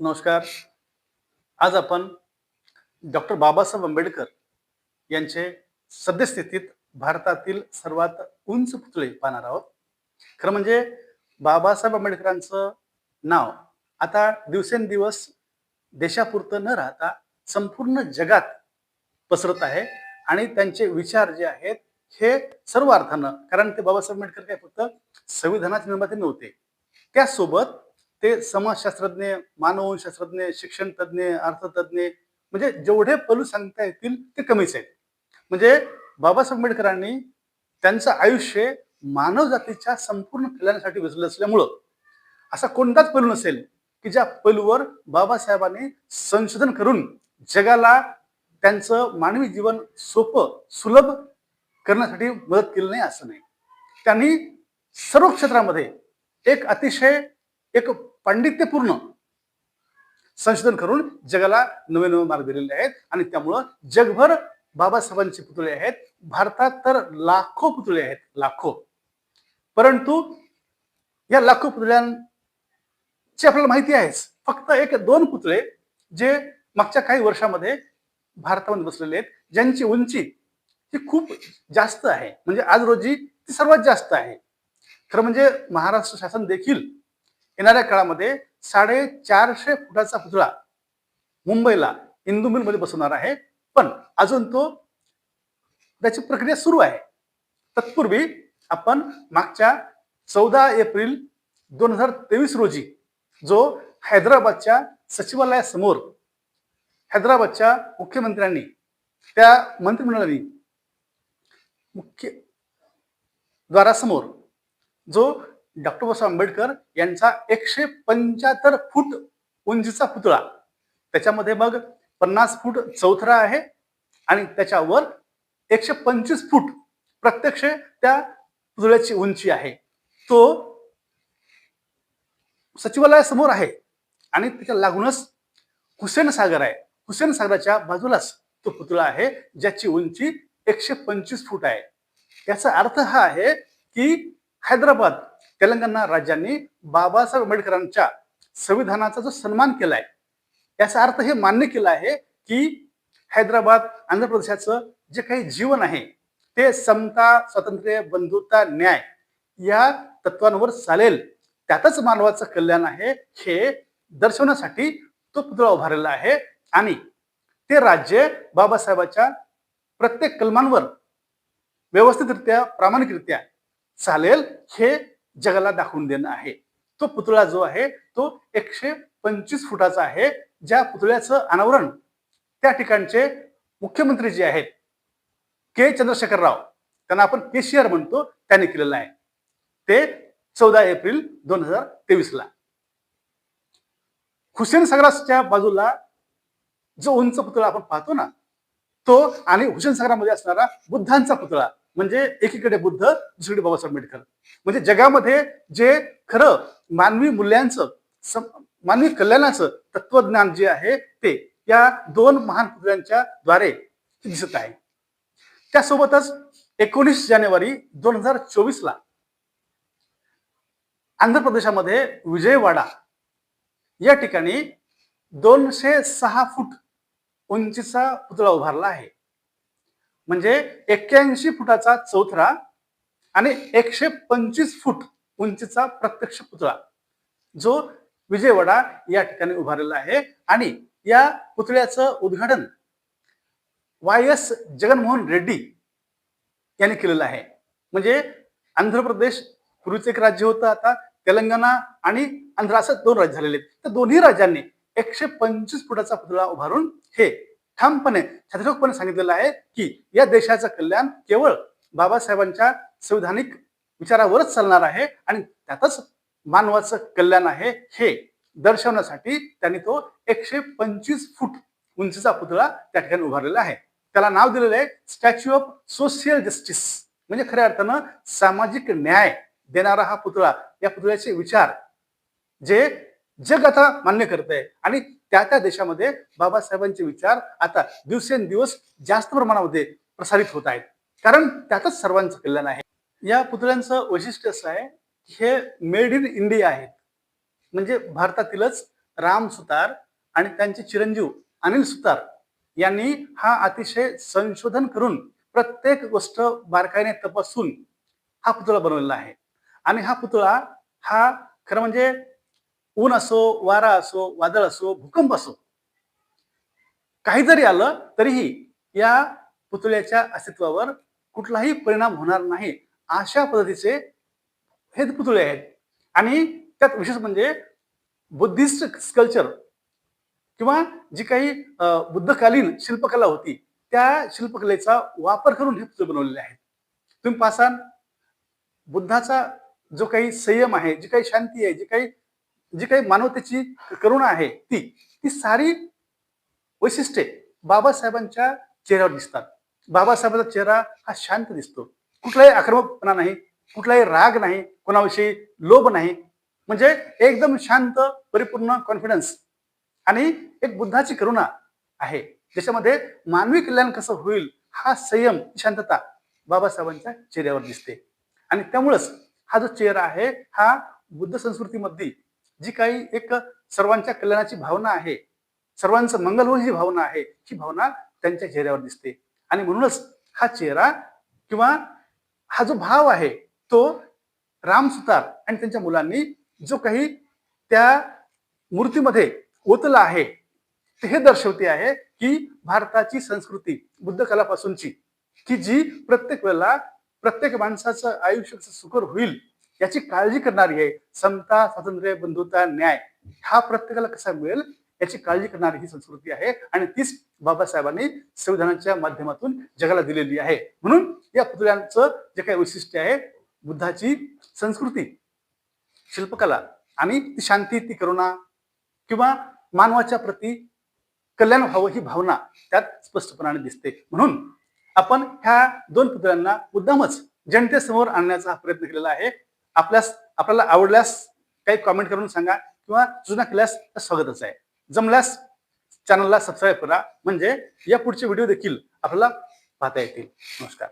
नमस्कार. आज आपण डॉक्टर बाबासाहेब आंबेडकर यांचे सद्यस्थितीत भारतातील सर्वात उंच पुतळे पाहणार आहोत. खरं म्हणजे बाबासाहेब आंबेडकरांचं नाव आता दिवसेंदिवस देशापुरतं न राहता संपूर्ण जगात पसरत आहे आणि त्यांचे विचार जे आहेत हे सर्व अर्थानं, कारण ते बाबासाहेब आंबेडकर काय फक्त संविधानाचे निर्माते नव्हते, त्यासोबत ते समाजशास्त्रज्ञ, मानवशास्त्रज्ञ, शिक्षण तज्ञ, अर्थतज्ञ, म्हणजे जेवढे पैलू सांगता येतील ते कमीच आहेत. म्हणजे बाबासाहेब आंबेडकरांनी त्यांचं आयुष्य मानव जातीच्या संपूर्ण कल्याणासाठी वेचलं असल्यामुळं असा कोणताच पैलू नसेल की ज्या पैलूवर बाबासाहेबांनी संशोधन करून जगाला त्यांचं मानवी जीवन सोपं, सुलभ करण्यासाठी मदत केली नाही असं नाही. त्यांनी सर्व क्षेत्रामध्ये एक अतिशय एक पांडित्यपूर्ण संशोधन करून जगाला नवे नवे मार्ग दिलेले आहेत आणि त्यामुळं जगभर बाबासाहेबांचे पुतळे आहेत. भारतात तर लाखो पुतळे आहेत, लाखो. परंतु या लाखो पुतळ्यांची आपल्याला माहिती आहेच. फक्त एक दोन पुतळे जे मागच्या काही वर्षामध्ये भारतामध्ये बसलेले आहेत, ज्यांची उंची ही खूप जास्त आहे, म्हणजे आज रोजी ती सर्वात जास्त आहे. खरं म्हणजे महाराष्ट्र शासन देखील येणाऱ्या काळामध्ये 450 फुटाचा पुतळा मुंबईला इंदू मिलमध्ये बसवणार आहे. पण अजून तो त्याची प्रक्रिया सुरू आहे. तत्पूर्वी आपण मागच्या 14 एप्रिल 2023 रोजी जो हैदराबादच्या सचिवालयासमोर हैदराबादच्या मुख्यमंत्र्यांनी, त्या मंत्रिमंडळाने मुख्य द्वारासमोर जो डॉक्टर बाबासाहेब आंबेडकर यांचा 175 फूट उंचीचा पुतळा, त्याच्यामध्ये मग 50 फूट चौथरा आहे आणि त्याच्यावर 125 फूट प्रत्यक्ष त्या पुतळ्याची उंची आहे. तो सचिवालयासमोर आहे आणि त्याच्या लागूनच हुसेन सागर आहे. हुसेन सागराच्या बाजूलाच तो पुतळा आहे, ज्याची उंची 125 फूट आहे. याचा अर्थ हा आहे की हैदराबाद, तेलंगणा राज्यांनी बाबासाहेब आंबेडकरांच्या संविधानाचा जो सन्मान केलाय, याचा अर्थ हे मान्य केलं आहे की हैदराबाद, आंध्र प्रदेशाचं जे काही जीवन आहे ते समता, स्वातंत्र्य, बंधुता, न्याय या तत्वांवर चालेल, त्यातच मानवाचं कल्याण आहे, हे दर्शवण्यासाठी तो पुतळा उभारलेला आहे. आणि ते राज्य बाबासाहेबांच्या प्रत्येक कलमांवर व्यवस्थितरित्या, प्रामाणिकरित्या चालेल, हे जगाला दाखवून देणं आहे. तो पुतळा जो आहे तो 125 फुटाचा आहे. ज्या पुतळ्याचं अनावरण त्या ठिकाणचे मुख्यमंत्री जे आहेत के चंद्रशेखर राव, त्यांना आपण केसीआर म्हणतो, त्यांनी केलेलं आहे. ते 14 एप्रिल 2023 ला. हुसेन सागराच्या बाजूला जो उंच पुतळा आपण पाहतो ना, तो आणि हुसेन सागरामध्ये असणारा बुद्धांचा पुतळा, म्हणजे एकीकडे बुद्ध, दुसरीकडे बाबासाहेब आंबेडकर. म्हणजे जगामध्ये जे खरं मानवी मूल्यांचं, मानवी कल्याणाचं तत्वज्ञान जे आहे ते या दोन महान पुतळ्यांच्या द्वारे दिसत आहे. त्यासोबतच 19 जानेवारी 2024 ला आंध्र प्रदेशामध्ये विजयवाडा या ठिकाणी 206 फूट उंचीचा पुतळा उभारला आहे. म्हणजे 81 फुटाचा चौथरा आणि 125 फूट उंचीचा प्रत्यक्ष पुतळा जो विजयवाडा या ठिकाणी उभारलेला आहे. आणि या पुतळ्याचं उद्घाटन YS जगनमोहन रेड्डी यांनी केलेलं आहे. म्हणजे आंध्र प्रदेश पूर्वीचं एक राज्य होतं, आता तेलंगणा आणि आंध्र असं दोन राज्य झालेले आहेत. तर दोन्ही राज्यांनी 125 फुटाचा पुतळा उभारून हे ठामपणे, छात्रपणे सांगितलेलं आहे की या देशाचं कल्याण केवळ बाबासाहेबांच्या संविधानिक विचारावरच चालणार आहे आणि त्यातच मानवाचं कल्याण आहे, हे दर्शवण्यासाठी त्यांनी तो 125 फूट उंचीचा पुतळा त्या ठिकाणी उभारलेला आहे. त्याला नाव दिलेलं आहे स्टॅच्यू ऑफ सोशल जस्टिस, म्हणजे खऱ्या अर्थानं सामाजिक न्याय देणारा हा पुतळा. या पुतळ्याचे विचार जे जग आता मान्य करत आहे आणि त्या त्या देशामध्ये बाबासाहेबांचे विचार आता दिवसेंदिवस जास्त प्रमाणामध्ये प्रसारित होत आहेत, कारण त्यातच सर्वांचं कल्याण आहे. या पुतळ्यांचं वैशिष्ट्य असं आहे, हे मेड इन इंडिया आहेत. म्हणजे भारतातीलच राम सुतार आणि त्यांचे चिरंजीव अनिल सुतार यांनी हा अतिशय संशोधन करून प्रत्येक गोष्ट बारकाईने तपासून हा पुतळा बनवलेला आहे. आणि हा पुतळा हा खरं म्हणजे ऊन असो, वारा असो, वादळ असो, भूकंप असो, काही जरी आलं तरीही या पुतळ्याच्या अस्तित्वावर कुठलाही परिणाम होणार नाही, अशा पद्धतीचे हे पुतळे आहेत. आणि त्यात विशेष म्हणजे बुद्धिस्ट स्कल्पचर किंवा जी काही बुद्धकालीन शिल्पकला होती, त्या शिल्पकलेचा वापर करून हे पुतळे बनवलेले आहेत. तुम्ही पाहसाल बुद्धाचा जो काही संयम आहे, जी काही शांती आहे, जी काही मानवतेची करुणा आहे, ती सारी वैशिष्ट्ये बाबासाहेबांच्या चेहऱ्यावर दिसतात. बाबासाहेबांचा चेहरा हा शांत दिसतो. कुठलाही आक्रमकपणा नाही, कुठलाही राग नाही, कोणाविषयी लोभ नाही. म्हणजे एकदम शांत, परिपूर्ण कॉन्फिडन्स आणि एक बुद्धाची करुणा आहे, ज्याच्यामध्ये मानवी कल्याण कसं होईल हा संयम, शांतता बाबासाहेबांच्या चेहऱ्यावर दिसते. आणि त्यामुळेच हा जो चेहरा आहे, हा बुद्ध संस्कृतीमध्ये जी काही एक सर्वांच्या कल्याणाची भावना आहे, सर्वांचं मंगल होईल ही भावना आहे, ही भावना त्यांच्या चेहऱ्यावर दिसते. आणि म्हणूनच हा चेहरा किंवा हा जो भाव आहे, तो राम सुतार आणि त्यांच्या मुलांनी जो काही त्या मूर्तीमध्ये ओतला आहे, ते हे दर्शवते आहे की भारताची संस्कृती बुद्ध कालापासूनची, की जी प्रत्येक वेळेला प्रत्येक माणसाचं आयुष्य कसं सुकर होईल याची काळजी करणारी आहे. समता, स्वातंत्र्य, बंधुता, न्याय हा प्रत्येकाला कसा मिळेल याची काळजी करणारी ही संस्कृती आहे. आणि तीच बाबासाहेबांनी संविधानाच्या माध्यमातून जगाला दिलेली आहे. म्हणून या पुतळ्यांचं जे काही वैशिष्ट्य आहे, बुद्धाची संस्कृती, शिल्पकला आणि ती शांती, ती करुणा किंवा मानवाच्या प्रती कल्याण व्हावं ही भावना त्यात स्पष्टपणाने दिसते. म्हणून आपण ह्या दोन पुतळ्यांना मुद्दामच जनतेसमोर आणण्याचा प्रयत्न केलेला आहे. आपल्याला आवडल्यास काही कॉमेंट करून सांगा किंवा सूचना केल्यास स्वागतच आहे. जमल्यास चॅनलला सबस्क्राईब करा, म्हणजे या पुढचे व्हिडिओ देखील आपल्याला पाहता येतील. नमस्कार.